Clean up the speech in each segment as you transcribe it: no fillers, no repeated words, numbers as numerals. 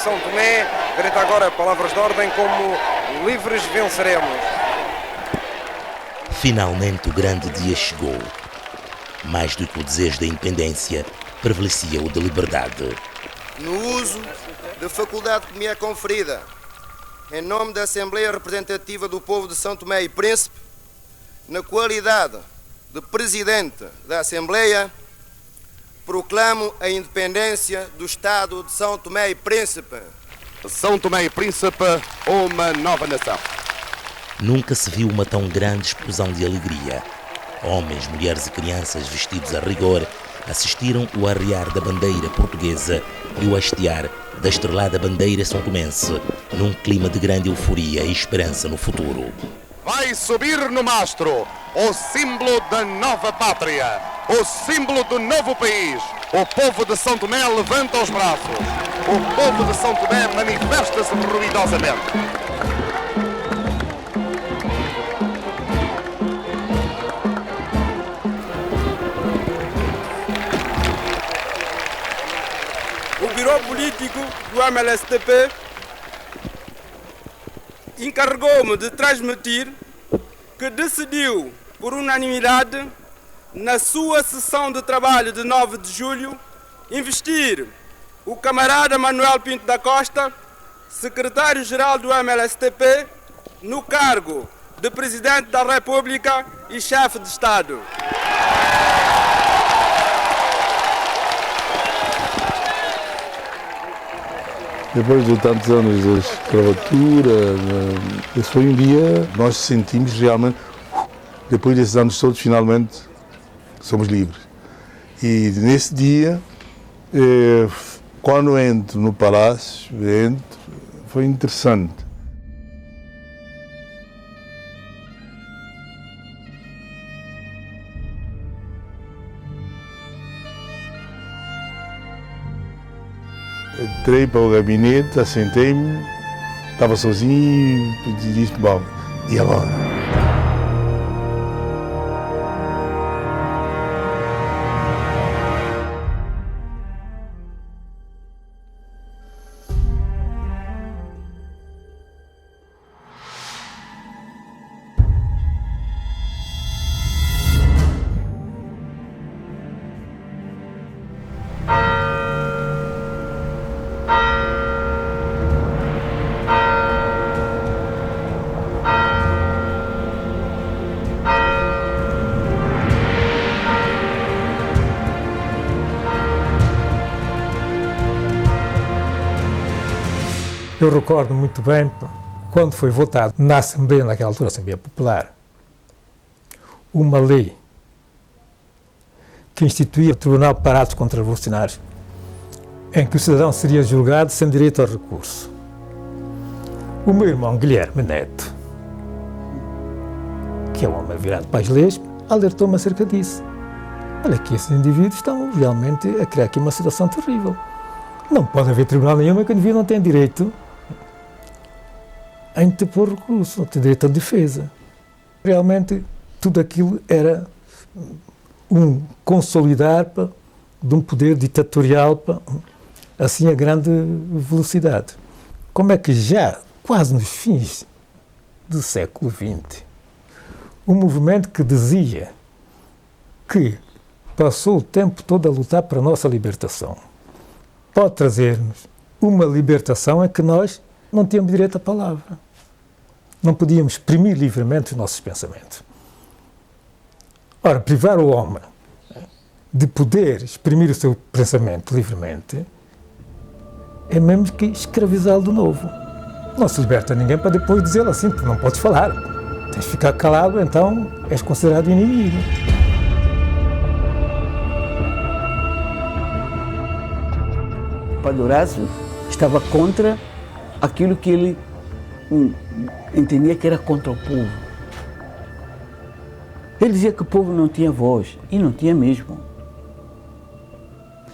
São Tomé grita agora palavras de ordem como livres venceremos. Finalmente o grande dia chegou. Mais do que o desejo da independência, prevalecia o da liberdade. No uso da faculdade que me é conferida, em nome da Assembleia Representativa do Povo de São Tomé e Príncipe, na qualidade de Presidente da Assembleia, proclamo a independência do Estado de São Tomé e Príncipe. São Tomé e Príncipe, uma nova nação. Nunca se viu uma tão grande explosão de alegria. Homens, mulheres e crianças vestidos a rigor assistiram o arriar da bandeira portuguesa e o hastear da estrelada bandeira são-tomense num clima de grande euforia e esperança no futuro. Vai subir no mastro o símbolo da nova pátria, o símbolo do novo país. O povo de São Tomé levanta os braços. O povo de São Tomé manifesta-se ruidosamente. O Bureau Político do MLSTP encarregou-me de transmitir que decidiu, por unanimidade, na sua sessão de trabalho de 9 de julho, investir o camarada Manuel Pinto da Costa, secretário-geral do MLSTP, no cargo de Presidente da República e Chefe de Estado. Depois de tantos anos de escravatura, esse foi um dia nós sentimos realmente, depois desses anos todos, finalmente somos livres. E nesse dia, quando entro no palácio, foi interessante. Entrei para o gabinete, assentei-me, estava sozinho e disse, bom, e agora? Eu recordo muito bem quando foi votado na Assembleia, naquela altura, Assembleia Popular, uma lei que instituía o Tribunal para Atos Contra-Revolucionários, em que o cidadão seria julgado sem direito ao recurso. O meu irmão Guilherme Neto, que é um homem virado para as leis, alertou-me acerca disso. Olha que esses indivíduos estão realmente a criar aqui uma situação terrível. Não pode haver tribunal nenhum em que o indivíduo não tem direito a interpor recurso, não tem direito à defesa. Realmente, tudo aquilo era um consolidar de um poder ditatorial assim a grande velocidade. Como é que já, quase nos fins do século XX, um movimento que dizia que passou o tempo todo a lutar para a nossa libertação, pode trazer-nos uma libertação em que nós não tínhamos direito à palavra. Não podíamos exprimir livremente os nossos pensamentos. Ora, privar o homem de poder exprimir o seu pensamento livremente é mesmo que escravizá-lo de novo. Não se liberta ninguém para depois dizer assim, tu não podes falar. Tens de ficar calado, então és considerado inimigo. Padre Horácio estava contra aquilo que ele entendia que era contra o povo. Ele dizia que o povo não tinha voz, e não tinha mesmo.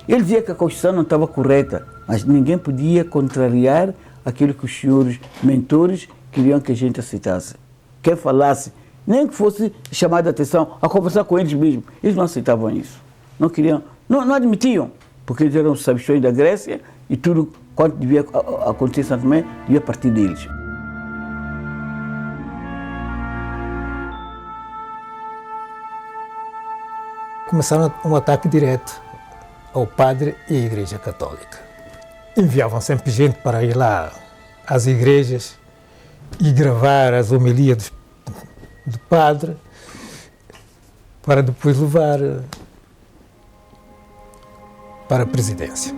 Ele dizia que a Constituição não estava correta, mas ninguém podia contrariar aquilo que os senhores mentores queriam que a gente aceitasse. Quem falasse, nem que fosse chamado a atenção, a conversar com eles mesmos, eles não aceitavam isso. Não queriam, não admitiam, porque eles eram sabichões da Grécia e tudo quando devia acontecer em Santo Tomé, devia partir deles. Começaram um ataque direto ao padre e à Igreja Católica. Enviavam sempre gente para ir lá às igrejas e gravar as homilias do padre para depois levar para a presidência.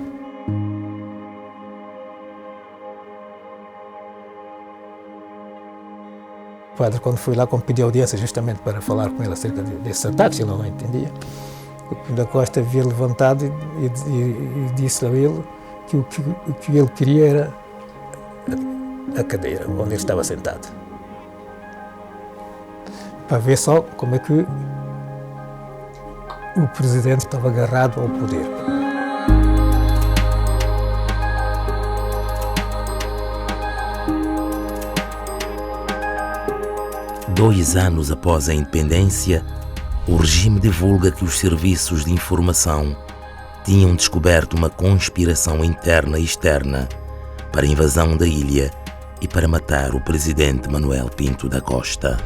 O padre, quando foi lá, pediu audiência justamente para falar com ele acerca desses ataques, ele não entendia. O Pinto da Costa havia levantado e disse a ele que o que ele queria era a cadeira onde ele estava sentado. Para ver só como é que o presidente estava agarrado ao poder. Dois anos após a independência, o regime divulga que os serviços de informação tinham descoberto uma conspiração interna e externa para a invasão da ilha e para matar o presidente Manuel Pinto da Costa.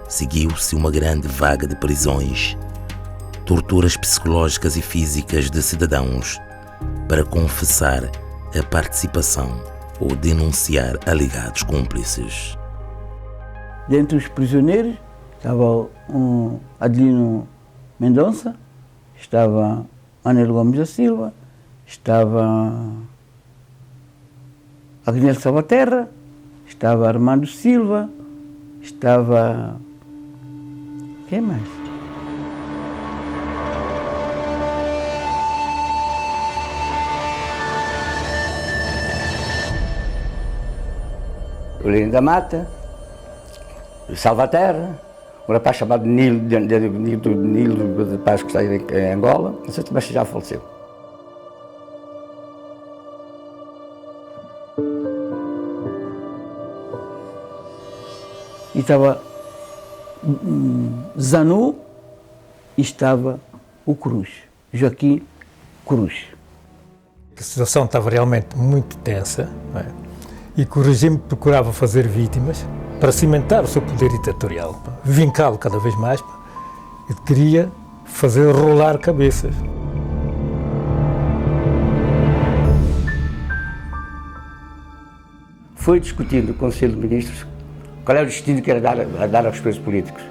Seguiu-se uma grande vaga de prisões, torturas psicológicas e físicas de cidadãos para confessar a participação ou denunciar alegados cúmplices. Dentre os prisioneiros estava Adelino Mendonça, estava Manuel Gomes da Silva, estava Agnel Salvaterra, estava Armando Silva, estava... Quem mais? O Lino da Mata, o Salvaterra, um rapaz chamado Nilo de Paz, que está em Angola, não sei se já faleceu. E estava Zanu e estava o Cruz, Joaquim Cruz. A situação estava realmente muito tensa, não é? E que o regime procurava fazer vítimas para cimentar o seu poder ditatorial, vincá-lo cada vez mais, e queria fazer rolar cabeças. Foi discutido no Conselho de Ministros qual era o destino que era dar aos presos políticos,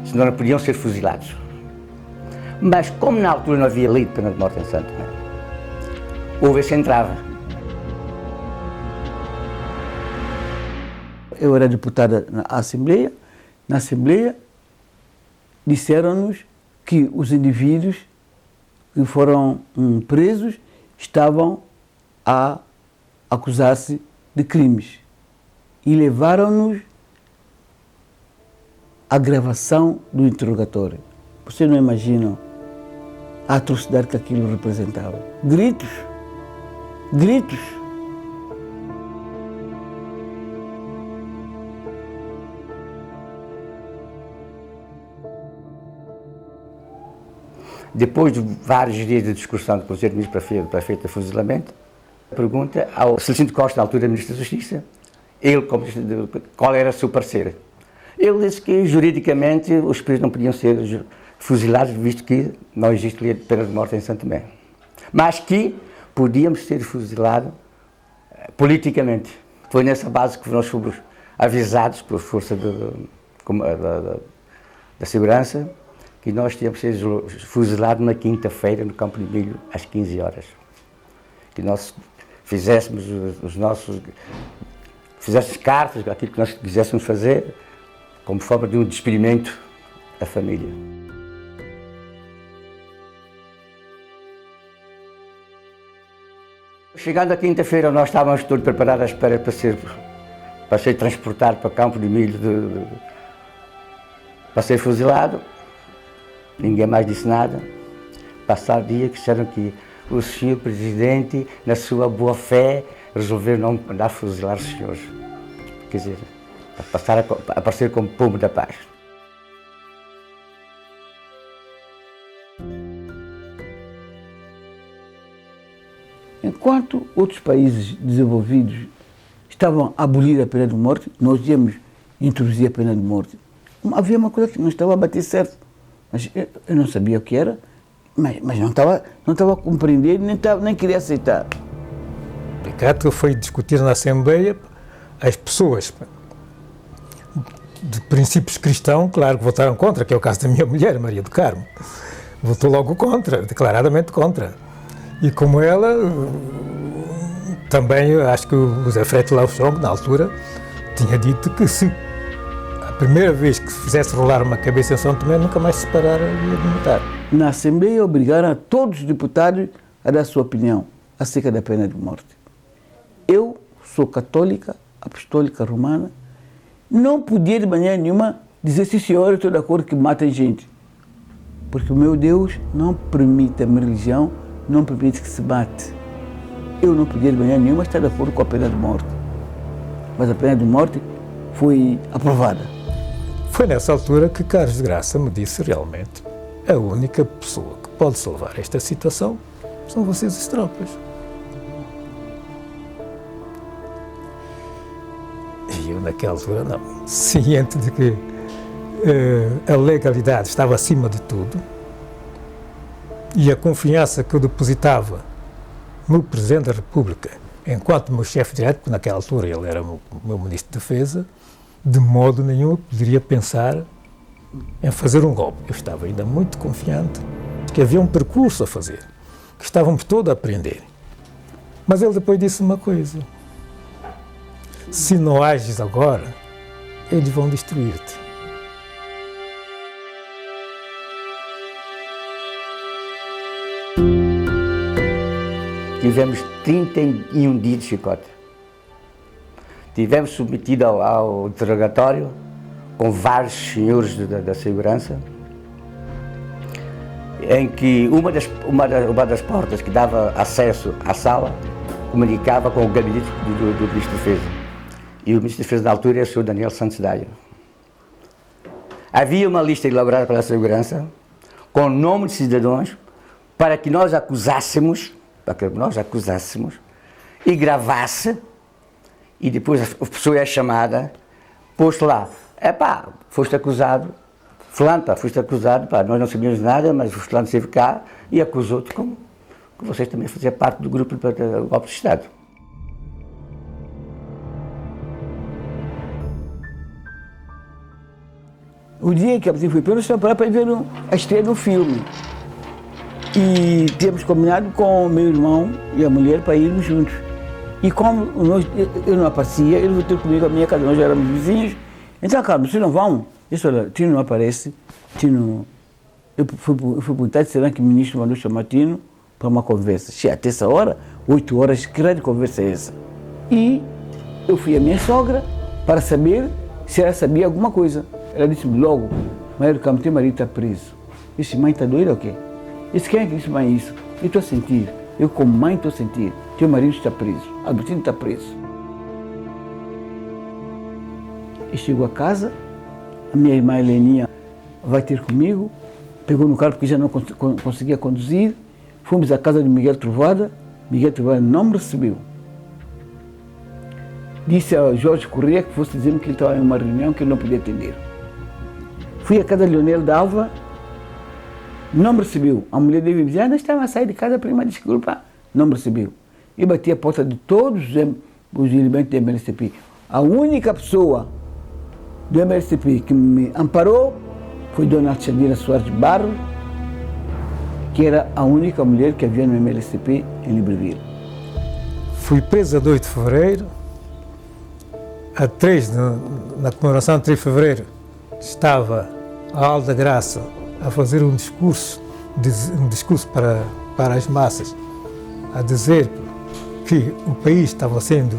senão não podiam ser fuzilados. Mas como na altura não havia lei de pena de morte em Santo Tomé, houve esse entrave. Eu era deputada na Assembleia. Na Assembleia disseram-nos que os indivíduos que foram presos estavam a acusar-se de crimes e levaram-nos à gravação do interrogatório. Vocês não imaginam a atrocidade que aquilo representava. Gritos, gritos. Depois de vários dias de discussão do Conselho de Ministros para feito de fuzilamento, pergunta ao Celestino Costa, na altura Ministro da Justiça, ele, qual era o seu parecer. Ele disse que, juridicamente, os presos não podiam ser fuzilados, visto que não existe lei de pena de morte em Santo Tomé. Mas que podíamos ser fuzilados politicamente. Foi nessa base que nós fomos avisados pela força da segurança que nós tínhamos que ser fuzilados na quinta-feira no Campo de Milho, às 15 horas. Que nós fizéssemos fizéssemos cartas, aquilo que nós quiséssemos fazer, como forma de um despedimento à família. Chegando à quinta-feira, nós estávamos todos preparados à espera para ser transportado para o Campo de Milho, para ser fuzilado. Ninguém mais disse nada. Passado dia que disseram que o senhor presidente, na sua boa fé, resolveu não mandar fuzilar os senhores. Quer dizer, para passar a aparecer como pombo da paz. Enquanto outros países desenvolvidos estavam a abolir a pena de morte, nós íamos introduzir a pena de morte. Havia uma coisa que não estava a bater certo, mas eu não sabia o que era, mas não estava a compreender, nem queria aceitar. O decreto foi discutido na Assembleia, as pessoas de princípios cristãos, claro que votaram contra, que é o caso da minha mulher, Maria do Carmo. Votou logo contra, declaradamente contra. E como ela, também acho que o José Freire Lauchong, na altura, tinha dito que se a primeira vez que se fizesse rolar uma cabeça em São Tomé, nunca mais se separaram de matar. Na Assembleia obrigaram a todos os deputados a dar a sua opinião acerca da pena de morte. Eu sou católica, apostólica romana, não podia de maneira nenhuma dizer, sim senhor, eu estou de acordo que matem gente. Porque o meu Deus não permite, a minha religião não permite que se mate. Eu não podia de maneira nenhuma estar de acordo com a pena de morte. Mas a pena de morte foi aprovada. Foi nessa altura que Carlos de Graça me disse realmente, a única pessoa que pode salvar esta situação são vocês as tropas. E eu naquela altura não, ciente de que a legalidade estava acima de tudo e a confiança que eu depositava no Presidente da República, enquanto meu chefe direto, porque naquela altura ele era o meu Ministro de Defesa, de modo nenhum eu poderia pensar em fazer um golpe. Eu estava ainda muito confiante de que havia um percurso a fazer, que estávamos todos a aprender. Mas ele depois disse uma coisa, se não ages agora, eles vão destruir-te. Tivemos 31 dias de chicote. Tivemos submetido ao interrogatório com vários senhores da segurança, em que uma das portas que dava acesso à sala comunicava com o gabinete do Ministro da Defesa. E o Ministro da Defesa, na altura, era o Sr. Daniel Santos Daio. Havia uma lista elaborada pela segurança com o nome de cidadãos para que nós acusássemos e gravasse, e depois a pessoa é chamada, posto lá, foste acusado, fulano, foste acusado, nós não sabíamos nada, mas o fulano esteve cá e acusou-te como que vocês também faziam parte do grupo do golpe de Estado. O dia que a polícia foi presa, nós estávamos para ver a estreia do filme. E tínhamos combinado com o meu irmão e a mulher para irmos juntos. E como eu não aparecia, ele voltou comigo à minha casa, nós já éramos vizinhos. Então, cara, vocês não vão? Eu disse, olha, Tino não aparece. Tino... Eu fui perguntar, será que o ministro mandou chamar Tino para uma conversa? Até essa hora, 8 horas, que raio de conversa é essa? E eu fui à minha sogra para saber se ela sabia alguma coisa. Ela disse-me logo, Maria do Carmo, teu marido está preso. Eu disse, mãe, está doida ou quê? Eu disse, quem é que disse, mãe, isso? Eu estou a sentir, eu como mãe estou a sentir, teu marido está preso, Albertino está preso. Eu chego a casa, a minha irmã Heleninha vai ter comigo, pegou no carro porque já não conseguia conduzir, fomos à casa de Miguel Trovada não me recebeu. Disse ao Jorge Correia que fosse dizer-me que ele estava em uma reunião que ele não podia atender. Fui à casa de Leonel Dalva, não me recebeu. A mulher dele me dizia, não estava a sair de casa, prima, desculpa. Não me recebeu. Eu bati a porta de todos os elementos do MLCP. A única pessoa do MLCP que me amparou foi Dona Xandira Soares de Barros, que era a única mulher que havia no MLCP em Libreville. Fui preso a 2 de fevereiro. A 3, na comemoração de 3 de fevereiro, estava a Alda Graça a fazer um discurso para as massas, a dizer que o país estava sendo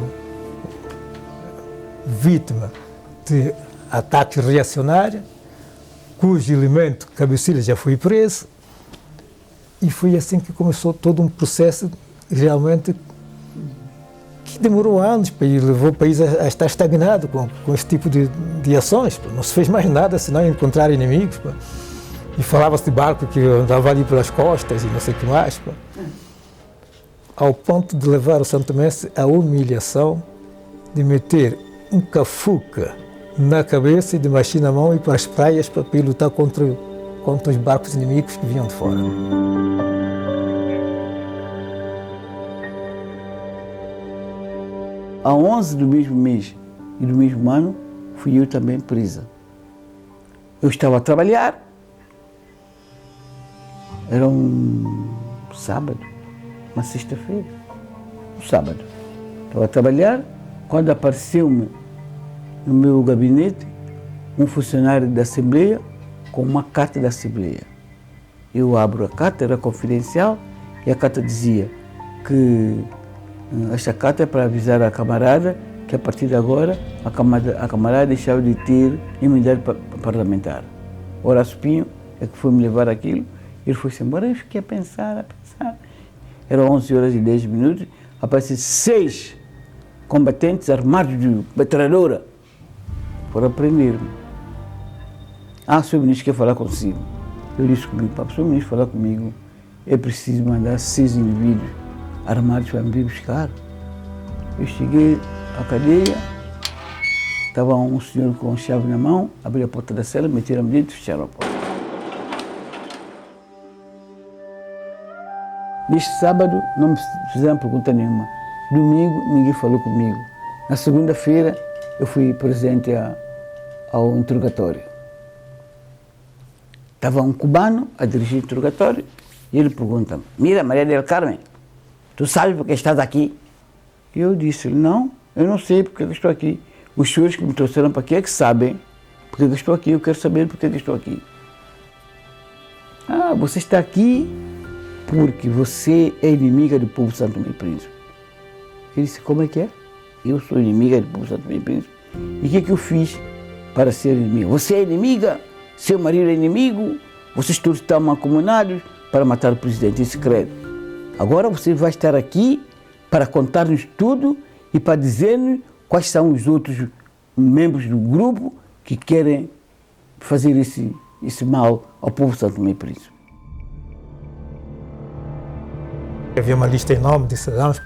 vítima de ataques reacionários, cujo elemento cabecilha já foi preso, e foi assim que começou todo um processo realmente que demorou anos e levou o país a estar estagnado com esse tipo de ações. Não se fez mais nada senão encontrar inimigos. E falava-se de barco que andava ali pelas costas e não sei o que mais. ao ponto de levar o santomense à humilhação de meter um cafuca na cabeça e de machina na mão e para as praias para ir lutar contra os barcos inimigos que vinham de fora. A 11 do mesmo mês e do mesmo ano, fui eu também presa. Eu estava a trabalhar, era um sábado, uma sexta-feira, um sábado. Estava a trabalhar, quando apareceu-me no meu gabinete um funcionário da Assembleia com uma carta da Assembleia. Eu abro a carta, era confidencial, e a carta dizia que esta carta é para avisar a camarada que a partir de agora a camarada deixava de ter imunidade parlamentar. Horácio Pinho é que foi me levar aquilo, ele foi-se embora, eu fiquei a pensar. Eram 11 horas e 10 minutos, apareceram 6 combatentes armados de metralhadora, foram prender-me. O senhor ministro quer falar consigo. Eu disse comigo, para o senhor ministro falar comigo, é preciso mandar 6 indivíduos armados para me vir buscar. Eu cheguei à cadeia, estava um senhor com chave na mão, abri a porta da cela, meteram-me dentro e fecharam a porta. Neste sábado não me fizeram pergunta nenhuma. Domingo ninguém falou comigo. Na segunda-feira eu fui presente ao interrogatório. Estava um cubano a dirigir o interrogatório e ele pergunta-me: "Mira, Maria del Carmen, tu sabes por que estás aqui?" E eu disse-lhe: "Não, eu não sei porque eu estou aqui. Os senhores que me trouxeram para aqui é que sabem porque eu estou aqui, eu quero saber porque eu estou aqui." Você está aqui porque você é inimiga do povo Santo Tomé e Príncipe. Ele disse: "Como é que é? Eu sou inimiga do povo Santo Tomé e Príncipe. E o que eu fiz para ser inimiga?" "Você é inimiga, seu marido é inimigo, vocês todos estão mancomunados para matar o presidente em segredo. Agora você vai estar aqui para contar-nos tudo e para dizer-nos quais são os outros membros do grupo que querem fazer esse mal ao povo Santo Tomé e Príncipe." Havia uma lista enorme de cidadãos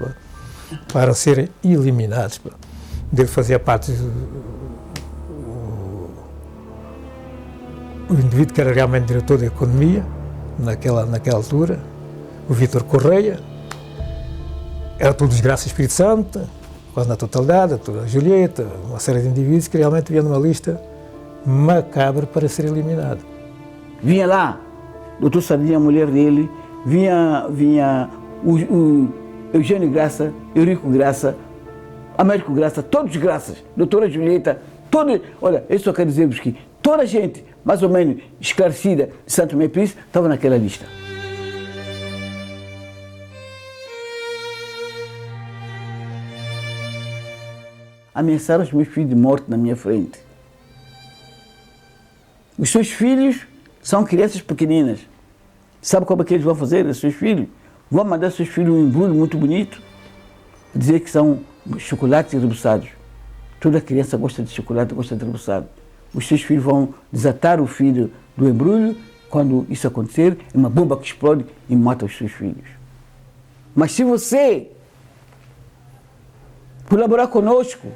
para serem eliminados. Dele fazia parte o indivíduo que era realmente diretor da economia naquela altura, o Vítor Correia, era tudo desgraça Espírito Santo, quase na totalidade, a Julieta, uma série de indivíduos que realmente vinham numa lista macabra para ser eliminado. Vinha lá doutor Sardinha, a mulher dele, vinha o Eugênio Graça, Eurico Graça, Américo Graça, todos graças, doutora Julieta, todos. Olha, eu só quero dizer-vos que toda a gente, mais ou menos esclarecida, de Santo Tomé e Príncipe, estava naquela lista. Ameaçaram os meus filhos de morte na minha frente. Os seus filhos são crianças pequeninas. Sabe como é que eles vão fazer, os seus filhos? Vão mandar seus filhos um embrulho muito bonito, dizer que são chocolates reboçados. Toda criança gosta de chocolate, gosta de reboçado. Os seus filhos vão desatar o fio do embrulho. Quando isso acontecer, é uma bomba que explode e mata os seus filhos. Mas se você colaborar conosco,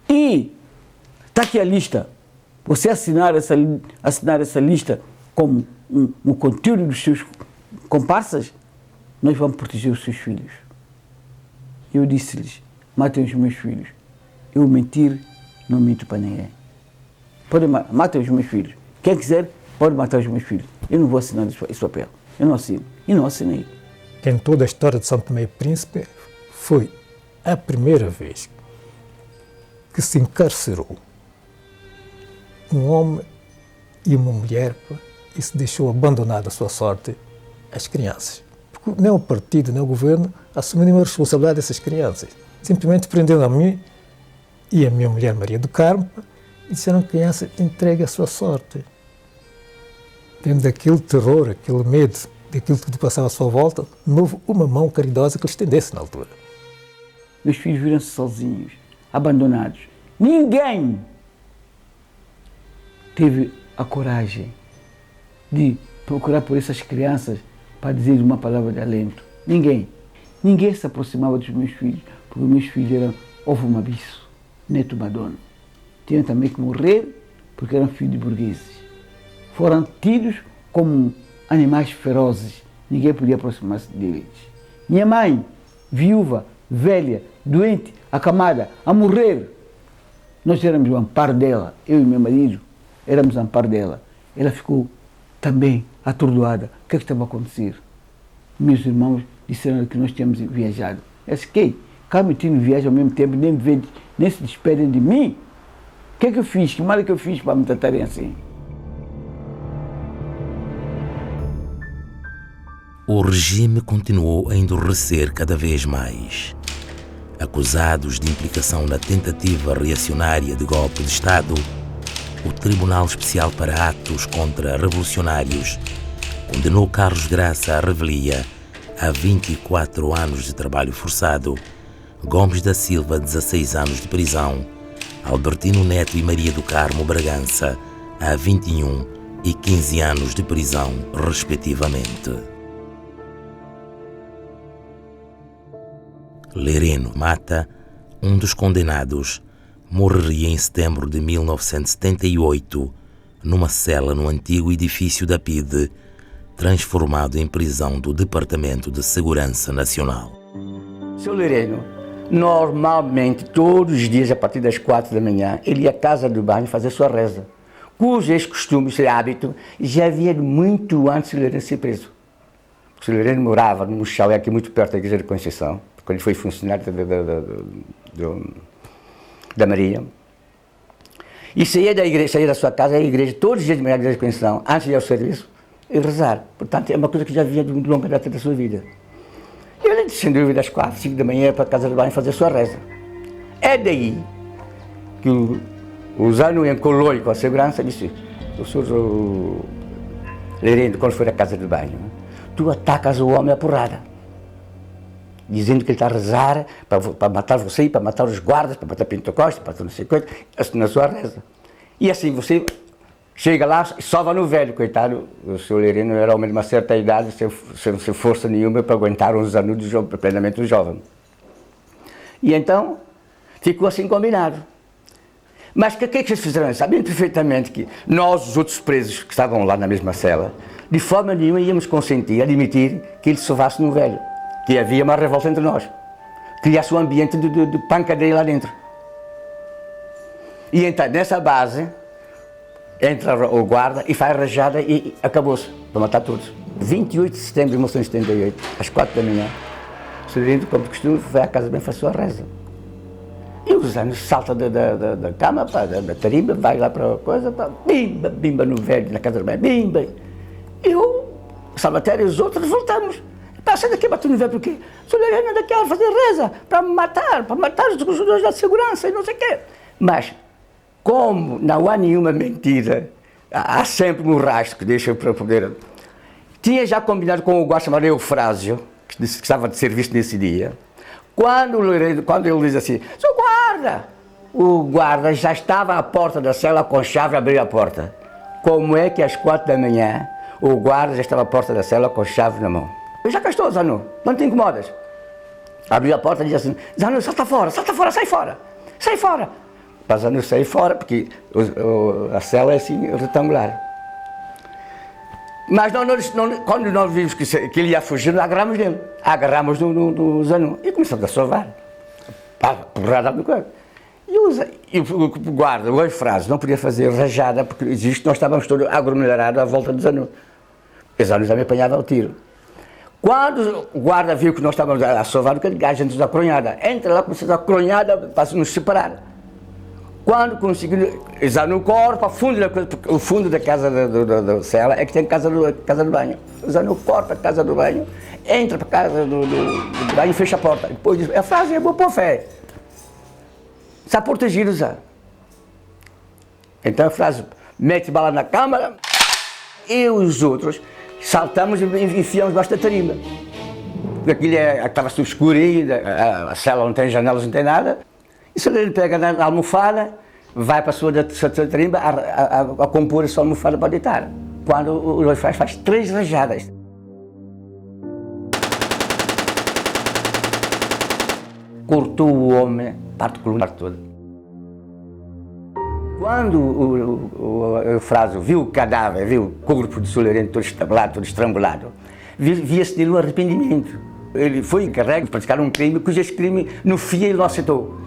e está aqui a lista, você assinar essa lista com o conteúdo dos seus comparsas, nós vamos proteger os seus filhos. Eu disse-lhes: matem os meus filhos. Eu mentir, não minto para ninguém. Matem os meus filhos. Quem quiser, pode matar os meus filhos. Eu não vou assinar esse papel. Eu não assino. E não assinei. Em toda a história de Santo Tomé e Príncipe, foi a primeira vez que se encarcerou um homem e uma mulher e se deixou abandonar a sua sorte às crianças. Porque nem o partido, nem o governo assumiram nenhuma responsabilidade dessas crianças. Simplesmente prenderam a mim e a minha mulher Maria do Carmo e disseram: criança, entregue a sua sorte. Dentro daquele terror, aquele medo, daquilo que passava à sua volta, não houve uma mão caridosa que lhe estendesse na altura. Meus filhos viram-se sozinhos, abandonados. Ninguém teve a coragem de procurar por essas crianças para dizer uma palavra de alento. Ninguém. Ninguém se aproximava dos meus filhos, porque os meus filhos eram ovo mabiço, neto madono. Tinham também que morrer porque eram filhos de burgueses. Foram tidos como animais ferozes. Ninguém podia aproximar-se deles. Minha mãe, viúva, velha, doente, acamada, a morrer. Nós éramos o amparo dela, eu e meu marido éramos o amparo dela. Ela ficou também atordoada. O que é que estava a acontecer? Meus irmãos disseram que nós tínhamos viajado. Eu disse, que? Calma e Tino viajam ao mesmo tempo, nem se despedem de mim. O que é que eu fiz? Que mal é que eu fiz para me tratarem assim? O regime continuou a endurecer cada vez mais. Acusados de implicação na tentativa reacionária de golpe de Estado, o Tribunal Especial para Atos contra Revolucionários condenou Carlos Graça à revelia a 24 anos de trabalho forçado, Gomes da Silva 16 anos de prisão, Albertino Neto e Maria do Carmo Bragança a 21 e 15 anos de prisão, respectivamente. Lereno Mata, um dos condenados, morreria em setembro de 1978 numa cela no antigo edifício da PIDE, transformado em prisão do Departamento de Segurança Nacional. Seu Lereno, normalmente, todos os dias, a partir das 4 da manhã, ele ia à casa do banho fazer sua reza, cujo esse costume, esse hábito, já havia muito antes de Lereno ser preso. O Seu Lereno morava no Chão, aqui muito perto da Igreja de Conceição, quando ele foi funcionário da Maria. E saía da igreja, saía da sua casa, ia à igreja, todos os dias de manhã, da Igreja de Conceição, antes de ir ao serviço, e rezar. Portanto, é uma coisa que já vinha de longa data da sua vida. E ele, sem dúvida, às 4, 5 da manhã, ia para a casa do banho fazer a sua reza. É daí que o Zano encolou-lhe com a segurança e disse, o senhor Lerendo, quando foi à casa do banho, tu atacas o homem à porrada, dizendo que ele está a rezar para matar você, para matar os guardas, para matar Pinto Costa, para não sei o que, na sua reza. E assim você chega lá e só vai no velho, coitado. O senhor Lereno era homem de uma certa idade, sem força nenhuma para aguentar uns anos plenamente jovem. E então ficou assim combinado. Mas o que é que eles fizeram? Sabiam perfeitamente que nós, os outros presos que estavam lá na mesma cela, de forma nenhuma íamos consentir, admitir que ele se sovasse no velho, que havia uma revolta entre nós, criasse um ambiente de pancadeia lá dentro. E então, nessa base, entra o guarda e faz rajada e acabou-se, para matar todos. 28 de setembro de 1978, às 4 da manhã, o senhor Lerendo, como de costume, vai à casa bem e faz sua reza. E o Zano salta da cama, da tarimba, vai lá para a coisa, bimba, bimba no velho, na casa do bem, bimba. E o Salvatério e os outros voltamos. Sai daqui, mas tu não vê por quê? O senhor Lerendo anda aqui a fazer reza para matar os jogadores da segurança e não sei o quê. Mas, como não há nenhuma mentira, há sempre um rastro que deixa para poder... Tinha já combinado com o guarda chamado Eufrásio, que disse que estava de serviço nesse dia, quando ele diz assim, seu guarda! O guarda já estava à porta da cela com chave a abrir a porta. Como é que às 4 da manhã o guarda já estava à porta da cela com chave na mão? Eu já cá estou, Zano, não te incomodas. Abriu a porta e disse assim, Zano, sai fora. Sai fora. Para Zano sair fora, porque a cela é assim, retangular. Mas quando nós vimos que ele ia fugir, agarramos no Zano e começamos a sovar. Porrada no corpo. E o guarda, o Eufrásio, não podia fazer rajada, porque nós estávamos todos aglomerados à volta do Zano. O Zano já me apanhava ao tiro. Quando o guarda viu que nós estávamos a sovar, a gente da cronhada. Entra lá, começou a cronhada para nos separar. Quando conseguiu exar no corpo, o fundo da casa da cela é que tem casa do banho. Usando o corpo da casa do banho, entra para a casa do banho e fecha a porta. Depois diz, a frase é boa por fé. Está protegido, Zé. Então a frase, mete bala na câmara e os outros saltamos e enfiamos debaixo da tarimba. Porque aquilo estava tudo escuro aí, a cela não tem janelas, não tem nada. E se ele pega na almofada, vai para a sua tarimba a compor a sua almofada para deitar. quando o Luís Freire faz 3 rajadas. Cortou o homem, parte coluna toda. Quando o Eufrásio viu o cadáver, viu o corpo de Solerente todo estabelado, todo estrangulado, via-se nele um arrependimento. Ele foi encarregue de praticar um crime, cujo crime, no fim, ele não aceitou.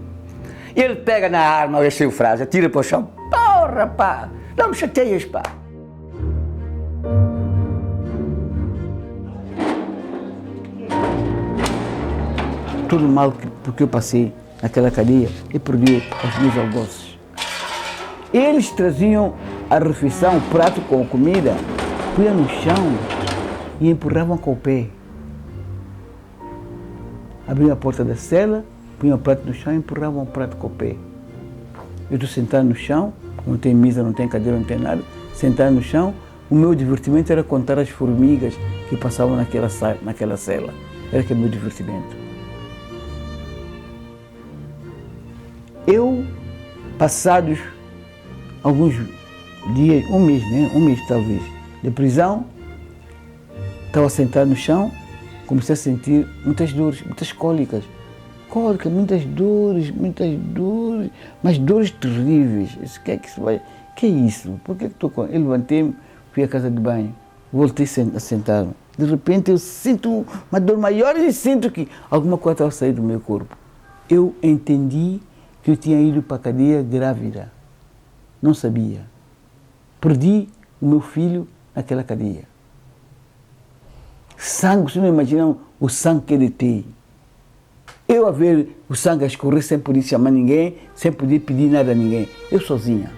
Ele pega na arma, esse Eufrásio, atira para o chão. Porra, pá! Não me chateias, pá! Tudo mal porque eu passei naquela cadeia e perdi os meus almoços. Eles traziam a refeição, o prato com comida, punham no chão e empurravam com o pé. Abriam a porta da cela, punham o prato no chão e empurravam o prato com o pé. Eu estou sentado no chão, não tem mesa, não tem cadeira, não tem nada, sentado no chão, o meu divertimento era contar as formigas que passavam naquela cela. Era que o meu divertimento. Eu, passados alguns dias, um mês talvez, de prisão, estava sentado no chão, comecei a sentir muitas dores, muitas cólicas. Cólicas, muitas dores, mas dores terríveis. Eu disse, que é isso? Por que estou com... Eu levantei-me, fui à casa de banho, voltei a sentar-me. De repente eu sinto uma dor maior e sinto que alguma coisa estava saindo do meu corpo. Eu entendi que eu tinha ido para a cadeia grávida. Não sabia. Perdi o meu filho naquela cadeia. Sangue, vocês não imaginam o sangue que ele tem. Eu a ver o sangue a escorrer sem poder chamar ninguém, sem poder pedir nada a ninguém. Eu sozinha.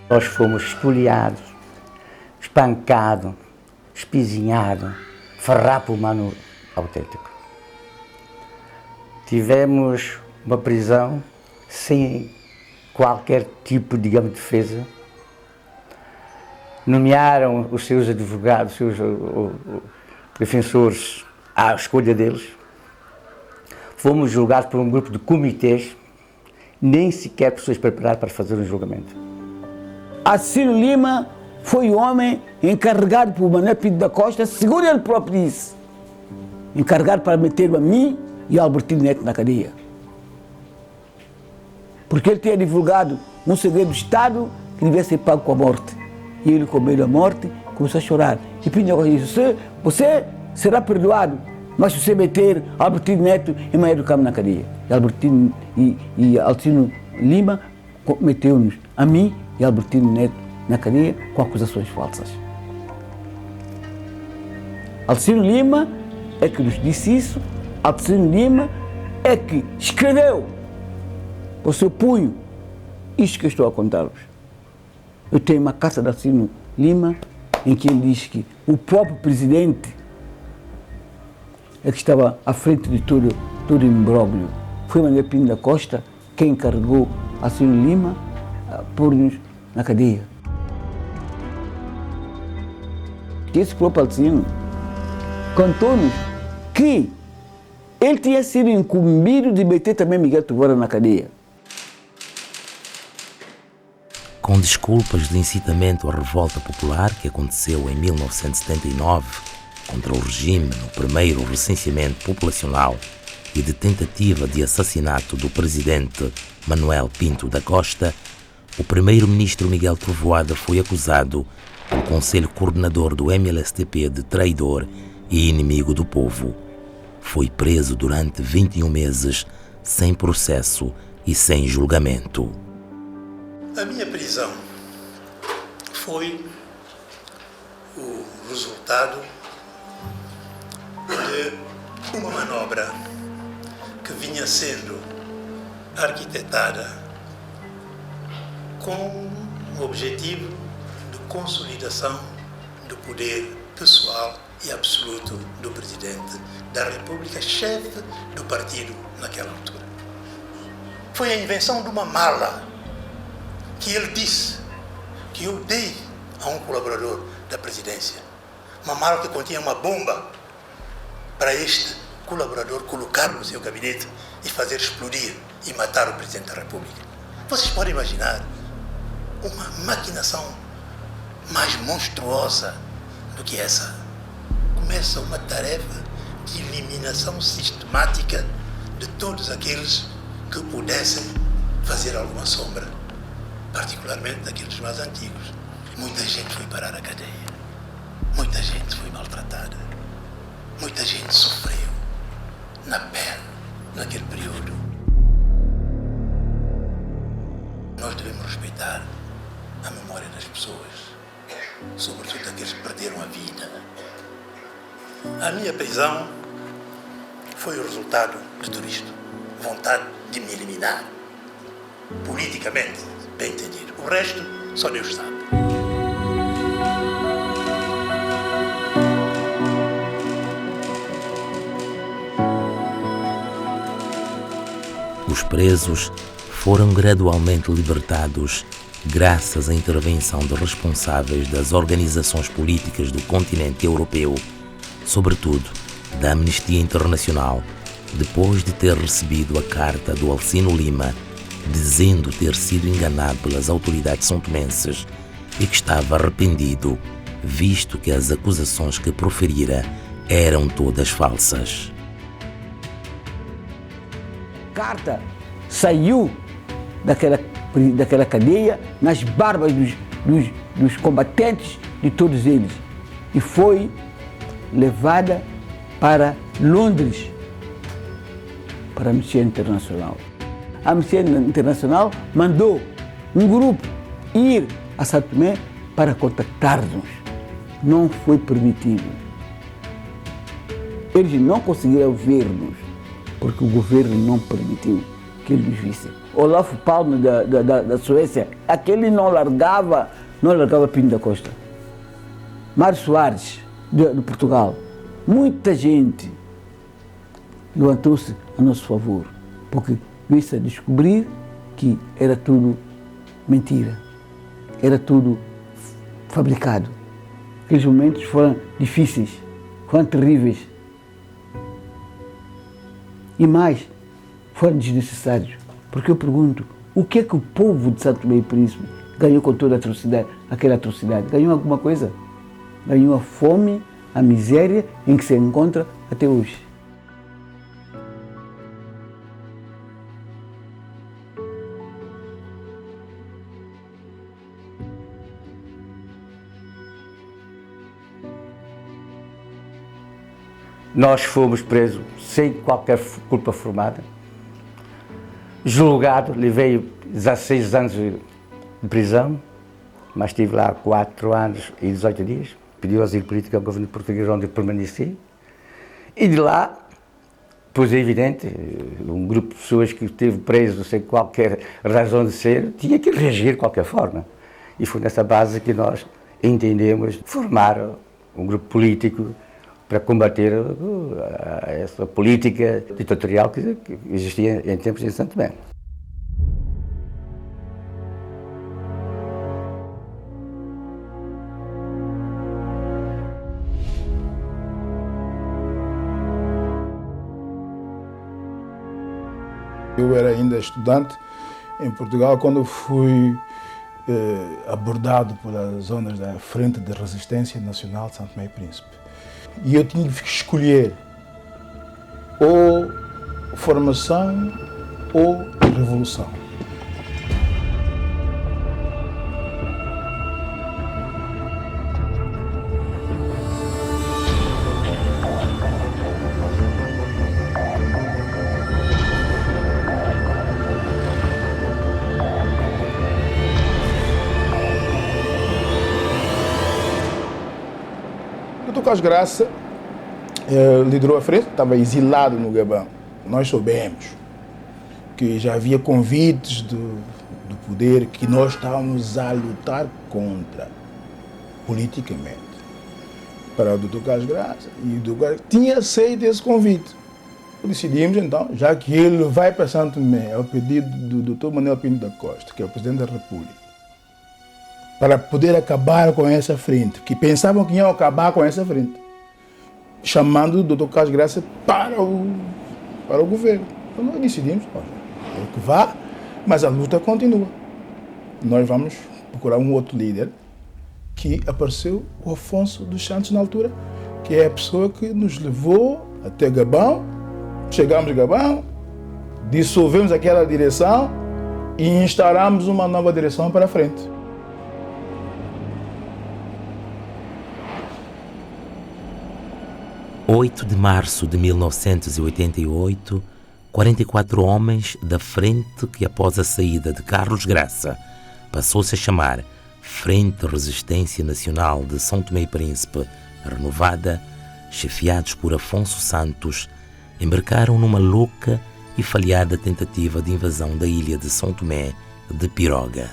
Nós fomos espoliados, espancados, espizinhados, farrapo humano autêntico. Tivemos uma prisão sem qualquer tipo, digamos, de defesa. Nomearam os seus advogados, os seus defensores à escolha deles. Fomos julgados por um grupo de comitês, nem sequer pessoas preparadas para fazer um julgamento. Acílio Lima foi o homem encarregado por Manuel Pinto da Costa, segundo ele próprio disse, encarregado para meter a mim e ao Albertino Neto na cadeia. Porque ele tinha divulgado um segredo do Estado que devia ser pago com a morte. E ele, com medo da morte, começou a chorar. E Pinto da Costa disse, você será perdoado, mas se você meter Albertino Neto e Maia do Carmo na cadeia. E Albertino e Alcino Lima meteu-nos, a mim e Albertino Neto, na cadeia com acusações falsas. Alcino Lima é que nos disse isso, Alcino Lima é que escreveu com o seu punho isto que eu estou a contar-vos. Eu tenho uma carta de Alcino Lima em que ele diz que o próprio presidente é que estava à frente de todo o imbróglio. Foi Manuel Pinto da Costa quem encarregou Alcino Lima a pôr-nos na cadeia. Esse próprio Alcino contou-nos que ele tinha sido incumbido de meter também Miguel Tuvora na cadeia. Com desculpas de incitamento à revolta popular que aconteceu em 1979 contra o regime no primeiro recenseamento populacional e de tentativa de assassinato do presidente Manuel Pinto da Costa, o primeiro-ministro Miguel Trovoada foi acusado pelo Conselho Coordenador do MLSTP de traidor e inimigo do povo. Foi preso durante 21 meses, sem processo e sem julgamento. A minha prisão foi o resultado de uma manobra que vinha sendo arquitetada com o objetivo de consolidação do poder pessoal e absoluto do Presidente da República, chefe do partido naquela altura. Foi a invenção de uma mala que ele disse que eu dei a um colaborador da presidência. Uma mala que continha uma bomba para este colaborador colocar no seu gabinete e fazer explodir e matar o Presidente da República. Vocês podem imaginar uma maquinação mais monstruosa do que essa. Começa uma tarefa de eliminação sistemática de todos aqueles que pudessem fazer alguma sombra, particularmente daqueles mais antigos. Muita gente foi parar a cadeia, muita gente foi maltratada, muita gente sofreu na pele naquele período. Nós devemos respeitar a memória das pessoas, sobretudo daqueles que perderam a vida. A minha prisão foi o resultado de tudo isto. Vontade de me eliminar. Politicamente, bem entendido. O resto, só Deus sabe. Os presos foram gradualmente libertados graças à intervenção de responsáveis das organizações políticas do continente europeu, sobretudo da Amnistia Internacional, depois de ter recebido a carta do Alcino Lima, dizendo ter sido enganado pelas autoridades são-tomenses e que estava arrependido, visto que as acusações que proferira eram todas falsas. A carta saiu daquela cadeia nas barbas dos combatentes, de todos eles, e foi levada para Londres, para a Amnistia Internacional. A Amnistia Internacional mandou um grupo ir a São Tomé para contactar-nos. Não foi permitido. Eles não conseguiram ver-nos, porque o governo não permitiu que eles vissem. Olaf Palme da Suécia, aquele não largava Pinto da Costa. Mário Soares, de Portugal. Muita gente levantou-se a nosso favor, porque veio-se a descobrir que era tudo mentira, era tudo fabricado. Aqueles momentos foram difíceis, foram terríveis. E mais, foram desnecessários. Porque eu pergunto, o que é que o povo de São Tomé e Príncipe ganhou com toda aquela atrocidade? Ganhou alguma coisa? Ganhou a fome, a miséria em que se encontra até hoje. Nós fomos presos sem qualquer culpa formada. Julgado, levei 16 anos de prisão, mas estive lá 4 anos e 18 dias. Pediu asilo político ao governo português, onde eu permaneci. E de lá, pois é evidente, um grupo de pessoas que esteve preso sem qualquer razão de ser, tinha que reagir de qualquer forma. E foi nessa base que nós entendemos formar um grupo político para combater essa política ditatorial que existia em tempos de São Tomé. Eu era ainda estudante em Portugal quando fui abordado pelas zonas da Frente de Resistência Nacional de São Tomé e Príncipe. E eu tinha que escolher ou formação ou revolução. O Carlos Graça liderou a frente, estava exilado no Gabão. Nós soubemos que já havia convites do poder que nós estávamos a lutar contra, politicamente, para o Dr. Carlos Graça. E o Dr. Carlos tinha aceito esse convite. Decidimos, então, já que ele vai para São Tomé, ao pedido do Dr. Manuel Pinto da Costa, que é o Presidente da República, para poder acabar com essa frente, que pensavam que iam acabar com essa frente. chamando o Dr. Carlos Graça para o governo. Então nós decidimos, olha, que vá, mas a luta continua. Nós vamos procurar um outro líder, que apareceu o Afonso dos Santos na altura, que é a pessoa que nos levou até Gabão. Chegamos a Gabão, dissolvemos aquela direção e instauramos uma nova direção para a frente. Em 8 de março de 1988, 44 homens da frente que, após a saída de Carlos Graça, passou-se a chamar Frente Resistência Nacional de São Tomé e Príncipe, renovada, chefiados por Afonso Santos, embarcaram numa louca e falhada tentativa de invasão da ilha de São Tomé de Piroga.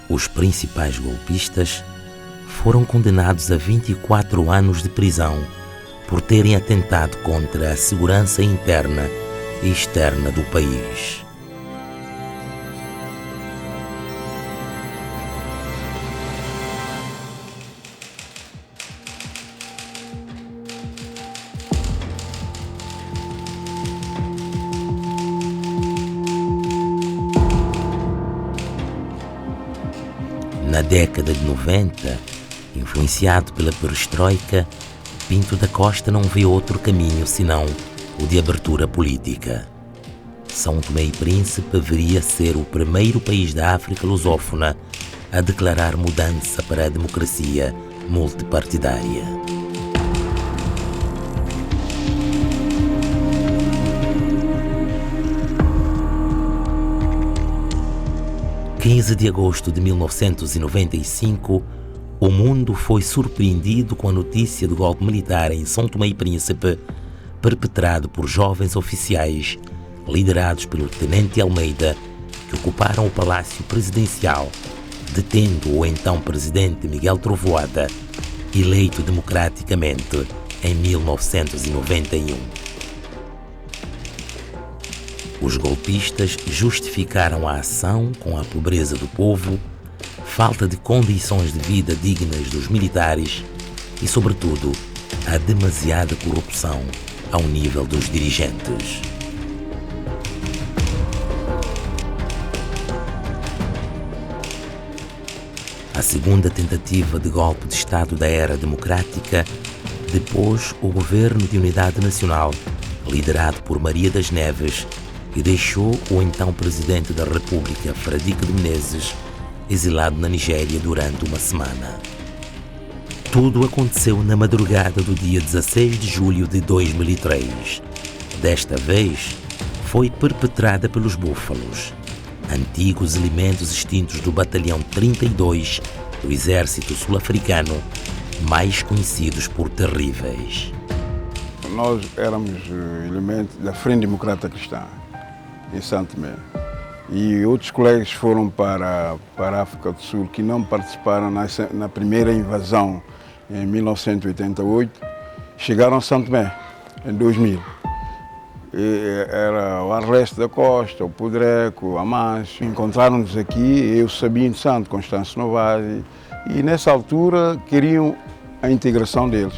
Os principais golpistas foram condenados a 24 anos de prisão por terem atentado contra a segurança interna e externa do país. Na década de 90, influenciado pela perestroika, Pinto da Costa não vê outro caminho senão o de abertura política. São Tomé e Príncipe viria a ser o primeiro país da África lusófona a declarar mudança para a democracia multipartidária. Em 15 de agosto de 1995, o mundo foi surpreendido com a notícia do golpe militar em São Tomé e Príncipe, perpetrado por jovens oficiais liderados pelo Tenente Almeida, que ocuparam o Palácio Presidencial, detendo o então presidente Miguel Trovoada, eleito democraticamente em 1991. Os golpistas justificaram a ação com a pobreza do povo, falta de condições de vida dignas dos militares e, sobretudo, a demasiada corrupção ao nível dos dirigentes. A segunda tentativa de golpe de Estado da era democrática depôs o Governo de Unidade Nacional, liderado por Maria das Neves, e deixou o então Presidente da República, Fradique de Menezes, exilado na Nigéria durante uma semana. Tudo aconteceu na madrugada do dia 16 de julho de 2003. Desta vez, foi perpetrada pelos Búfalos, antigos elementos extintos do Batalhão 32 do Exército Sul-Africano, mais conhecidos por Terríveis. Nós éramos elementos da Frente Democrata Cristã, em Santo Tomé. E outros colegas foram para a África do Sul que não participaram na primeira invasão em 1988, chegaram a Santo Tomé em 2000. E era o Arleste da Costa, o Podreco, o Amâncio. Encontraram-nos aqui, eu, Sabino Santo, Constâncio Novaes, e nessa altura queriam a integração deles.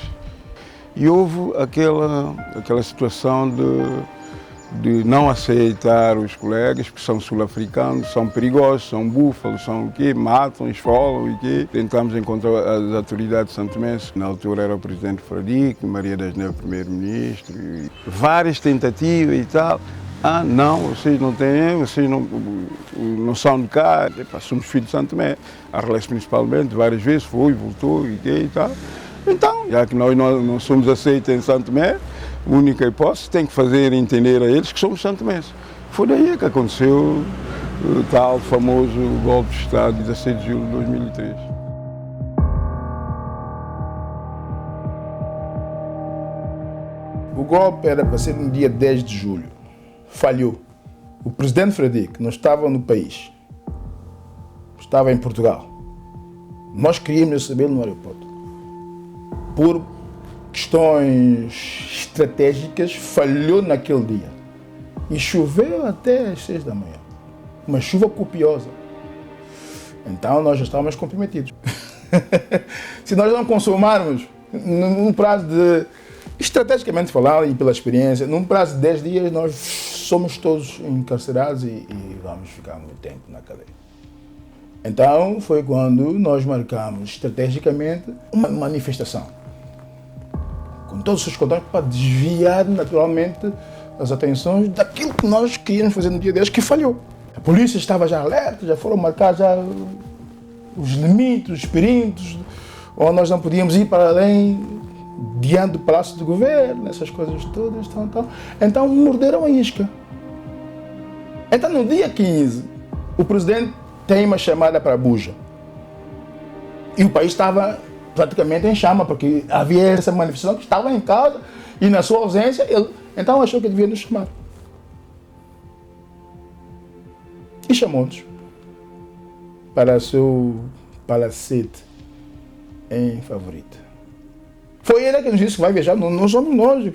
E houve aquela situação de não aceitar os colegas, que são sul-africanos, são perigosos, são búfalos, são o quê, matam, esfolam e quê. Tentamos encontrar as autoridades santomenses, na altura era o presidente Fradique, Maria das Neves, primeiro-ministro, várias tentativas e tal. Ah, não, vocês não têm, vocês não são de cá. Epa, somos filhos de Santo Tomé, a Arleste principalmente, várias vezes foi, voltou e quê e tal. Então, já que nós não somos aceitos em Santo Tomé, a única hipótese tem que fazer entender a eles que somos santomenses. Foi daí que aconteceu o tal famoso golpe de Estado de 16 de julho de 2003. O golpe era para ser no dia 10 de julho. Falhou. O presidente Fradique não estava no país. Estava em Portugal. Nós queríamos recebê-lo no aeroporto. Por questões estratégicas, falhou naquele dia. E choveu até às 6 da manhã. Uma chuva copiosa. Então nós já estávamos comprometidos. Se nós não consumarmos num prazo de, estrategicamente falando e pela experiência, num prazo de 10 dias nós somos todos encarcerados e vamos ficar muito tempo na cadeia. Então foi quando nós marcamos estrategicamente uma manifestação, com todos os seus contatos, para desviar naturalmente as atenções daquilo que nós queríamos fazer no dia 10, que falhou. A polícia estava já alerta, já foram marcados já os limites, os perímetros, onde nós não podíamos ir para além, diante do Palácio do Governo, essas coisas todas. Então morderam a isca. Então no dia 15, o presidente tem uma chamada para a Buja. E o país estava praticamente em chama, porque havia essa manifestação que estava em causa, e na sua ausência, ele então achou que devia nos chamar. E chamou-nos para o seu palacete em Favorita. Foi ele que nos disse que vai viajar, não somos nós.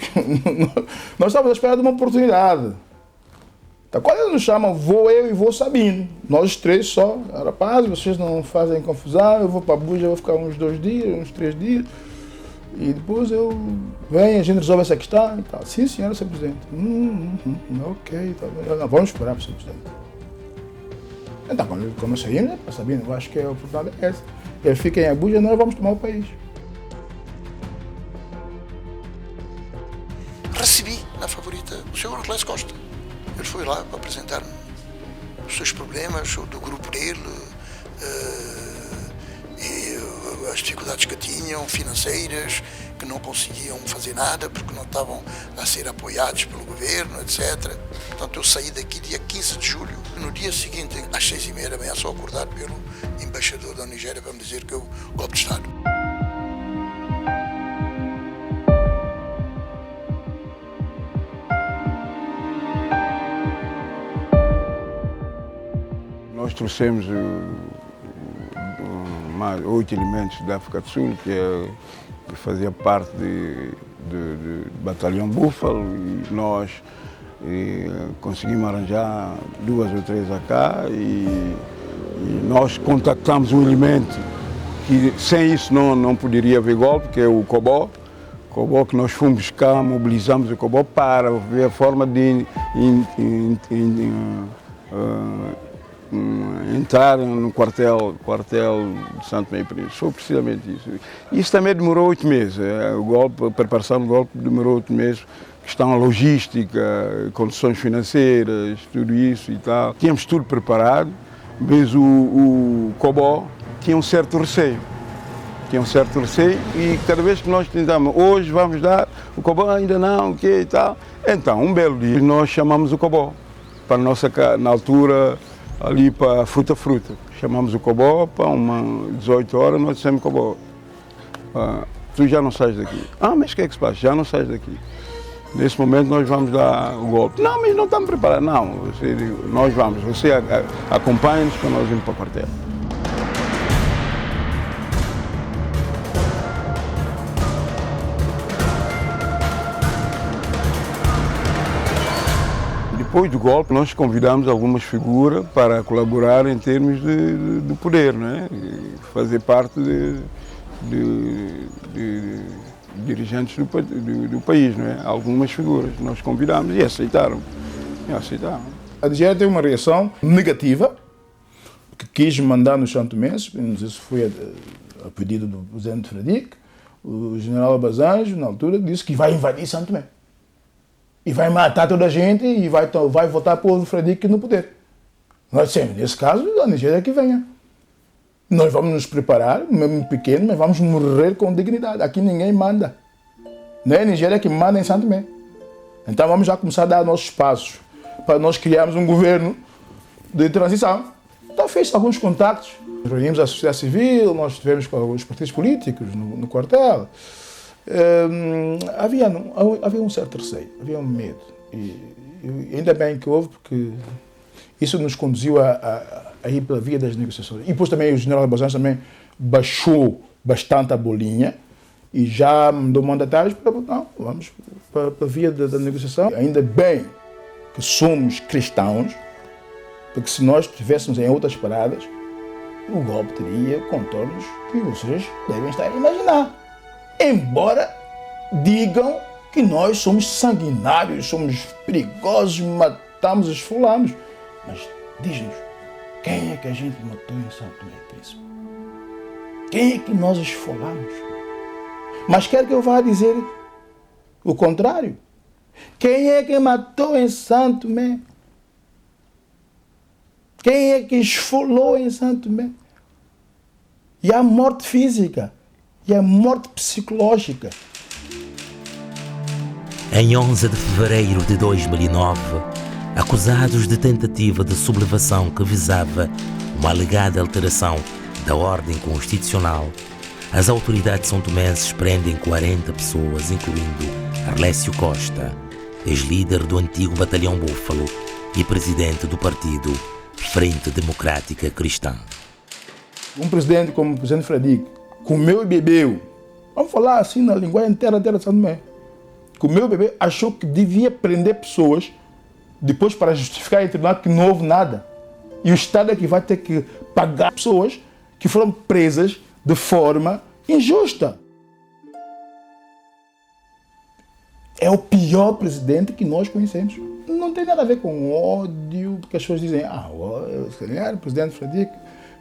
Nós estávamos à espera de uma oportunidade. Então, quando ele nos chama, vou eu e vou Sabino. Nós três só. Rapaz, vocês não fazem confusão, eu vou para a Buja, vou ficar uns 2 dias, uns 3 dias. E depois eu venho, a gente resolve essa questão e tal. Sim, senhora, Sr. Presidente. Ok, tá bem. Vamos esperar para o Sr. Presidente. Então, quando saímos, para Sabino, eu acho que a oportunidade é essa. Ele fica em Abuja e nós vamos tomar o país. Recebi na Favorita o Sr. Arclés Costa. Ele foi lá para apresentar os seus problemas, do grupo dele, e as dificuldades que tinham, financeiras, que não conseguiam fazer nada porque não estavam a ser apoiados pelo governo, etc. Portanto, eu saí daqui dia 15 de julho. No dia seguinte, às 6h30 da manhã, sou acordado pelo embaixador da Nigéria para me dizer que eu golpe de Estado. Nós trouxemos mais 8 elementos da África do Sul, que fazia parte do batalhão Búfalo, e nós conseguimos arranjar 2 ou 3 AK, e nós contactamos um elemento que sem isso não poderia haver golpe, que é o Cobó. Cobó, que nós fomos buscar, mobilizamos o Cobó para ver a forma de entrar no quartel de Santo Tomé e Príncipe. Foi precisamente isso. Isso também demorou 8 meses. A preparação do golpe demorou 8 meses. Questão logística, condições financeiras, tudo isso e tal. Tínhamos tudo preparado, mas o Cobó tinha um certo receio. E cada vez que nós tentamos, hoje vamos dar, o Cobó ainda não, o que e tal. Então, um belo dia, nós chamamos o Cobó para a nossa, na altura, ali para Fruta. Chamamos o Cobó para uma 18 horas, nós dissemos, Cobó, tu já não sais daqui. Mas o que é que se passa? Já não sais daqui. Nesse momento nós vamos dar o golpe. Não, mas não estamos preparados. Não, nós vamos, você acompanha-nos para nós irmos para o quartel. Depois do golpe, nós convidamos algumas figuras para colaborar em termos de poder, né? Fazer parte de dirigentes do país, né? Algumas figuras nós convidamos e aceitaram. A Nigéria teve uma reação negativa, que quis mandar nos santomenses, isso foi a pedido do presidente Fradique. O general Abasanjo, na altura, disse que vai invadir Santo Tomé. E vai matar toda a gente e vai votar para o Fradique no poder. Nós dissemos, nesse caso, a Nigéria que venha. Nós vamos nos preparar, mesmo pequeno, mas vamos morrer com dignidade. Aqui ninguém manda. Não é a Nigéria que manda em Santo Tomé. Então vamos já começar a dar nossos passos para nós criarmos um governo de transição. Então fez alguns contactos. Reunimos a sociedade civil, nós estivemos com alguns partidos políticos no quartel. Havia um certo receio, havia um medo. E ainda bem que houve, porque isso nos conduziu a ir pela via das negociações. E depois também o general Abasanjo também baixou bastante a bolinha e já mandou mandatários para vamos para a via da negociação. Ainda bem que somos cristãos, porque se nós estivéssemos em outras paradas, o golpe teria contornos que vocês devem estar a imaginar. Embora digam que nós somos sanguinários, somos perigosos, matamos, esfolamos. Mas diz-nos, quem é que a gente matou em São Tomé e Príncipe? Quem é que nós esfolamos? Mas quer que eu vá dizer o contrário? Quem é que matou em São Tomé? Quem é que esfolou em São Tomé? E a morte física, e a morte psicológica. Em 11 de fevereiro de 2009, acusados de tentativa de sublevação que visava uma alegada alteração da ordem constitucional, as autoridades são-tomenses prendem 40 pessoas, incluindo Arlécio Costa, ex-líder do antigo Batalhão Búfalo e presidente do partido Frente Democrática Cristã. Um presidente como o presidente Fradique comeu e bebeu. Vamos falar assim na linguagem terra de São Tomé. Comeu e bebeu, achou que devia prender pessoas depois para justificar em tribunal que não houve nada. E o Estado é que vai ter que pagar pessoas que foram presas de forma injusta. É o pior presidente que nós conhecemos. Não tem nada a ver com ódio, porque as pessoas dizem, o presidente Fradique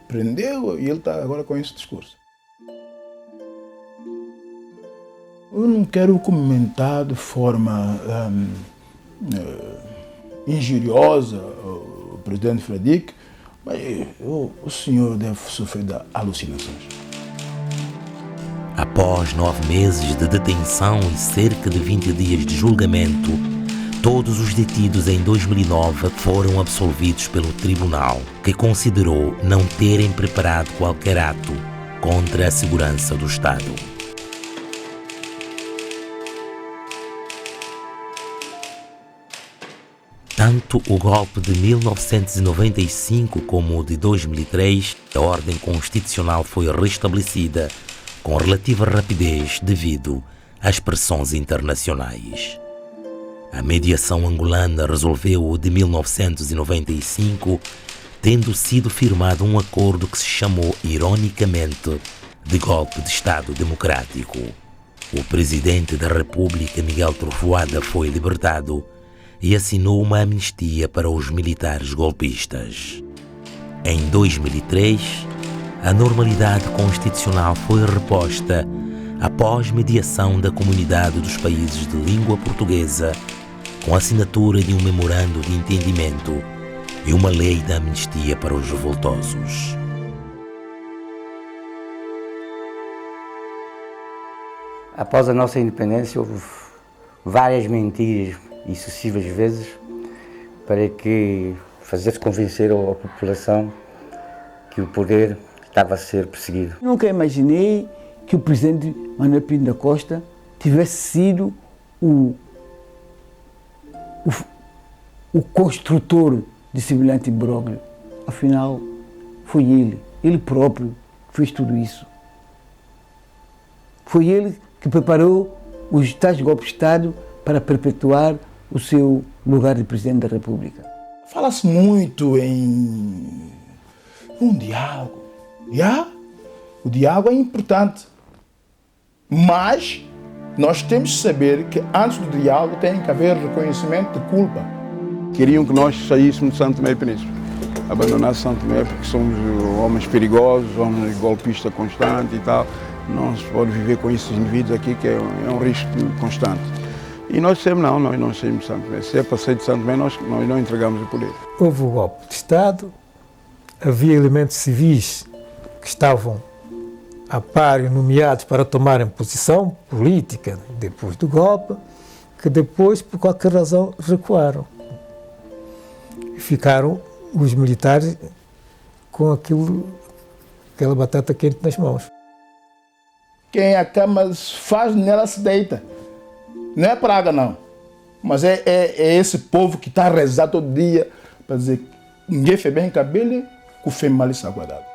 prendeu e ele está agora com esse discurso. Eu não quero comentar de forma injuriosa o presidente Fradique, mas o senhor deve sofrer de alucinações. Após 9 meses de detenção e cerca de 20 dias de julgamento, todos os detidos em 2009 foram absolvidos pelo tribunal, que considerou não terem preparado qualquer ato contra a segurança do Estado. Tanto o golpe de 1995 como o de 2003, a ordem constitucional foi restabelecida com relativa rapidez devido às pressões internacionais. A mediação angolana resolveu o de 1995, tendo sido firmado um acordo que se chamou, ironicamente, de golpe de Estado Democrático. O presidente da República, Miguel Trovoada, foi libertado e assinou uma amnistia para os militares golpistas. Em 2003, a normalidade constitucional foi reposta após mediação da Comunidade dos Países de Língua Portuguesa, com a assinatura de um memorando de entendimento e uma lei da amnistia para os revoltosos. Após a nossa independência, houve várias mentiras e sucessivas vezes para que fazesse convencer a população que o poder estava a ser perseguido. Nunca imaginei que o presidente Manuel Pinto da Costa tivesse sido o construtor de semelhante imbróglio. Afinal, foi ele próprio que fez tudo isso. Foi ele que preparou os tais golpes de Estado para perpetuar o seu lugar de presidente da República. Fala-se muito em um diálogo. O diálogo é importante, mas nós temos de saber que antes do diálogo tem que haver reconhecimento de culpa. Queriam que nós saíssemos de São Tomé e Príncipe, abandonasse São Tomé porque somos homens perigosos, homens golpistas constantes e tal. Não se pode viver com esses indivíduos aqui, que é um risco constante. E nós dissemos, nós não saímos de São Tomé. Se é para sair de São Tomé, nós não entregamos o poder. Houve o golpe de Estado, havia elementos civis que estavam a par e nomeados para tomarem posição política depois do golpe, que depois, por qualquer razão, recuaram. E ficaram os militares com aquela batata quente nas mãos. Quem a cama faz, nela se deita. Não é praga, não. Mas é esse povo que está a rezar todo dia para dizer que ninguém fez bem cabelo, que o fez mal e saguardado.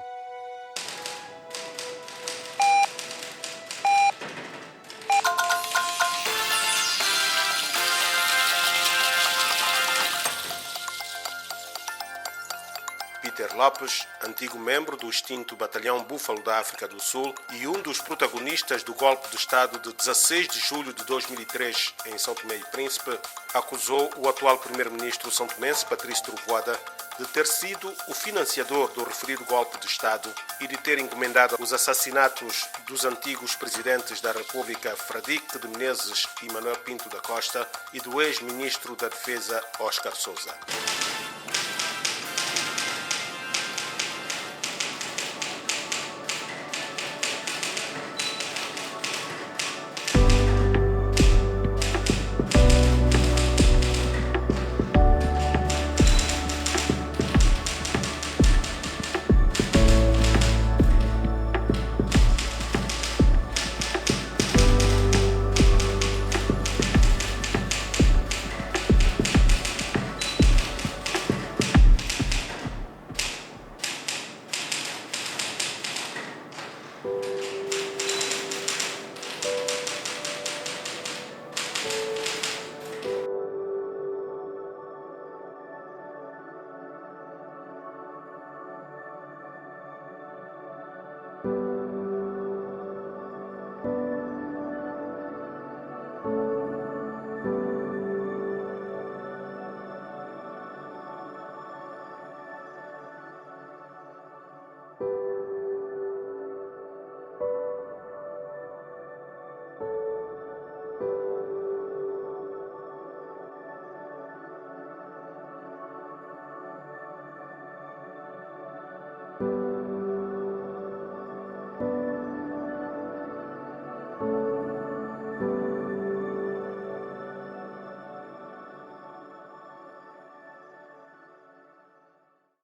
Peter Lopes, antigo membro do extinto Batalhão Búfalo da África do Sul e um dos protagonistas do golpe de Estado de 16 de julho de 2003 em São Tomé e Príncipe, acusou o atual primeiro-ministro são-tomense, Patrício Trovoada, de ter sido o financiador do referido golpe de Estado e de ter encomendado os assassinatos dos antigos presidentes da República, Fradique de Menezes e Manuel Pinto da Costa, e do ex-ministro da Defesa, Oscar Souza. you.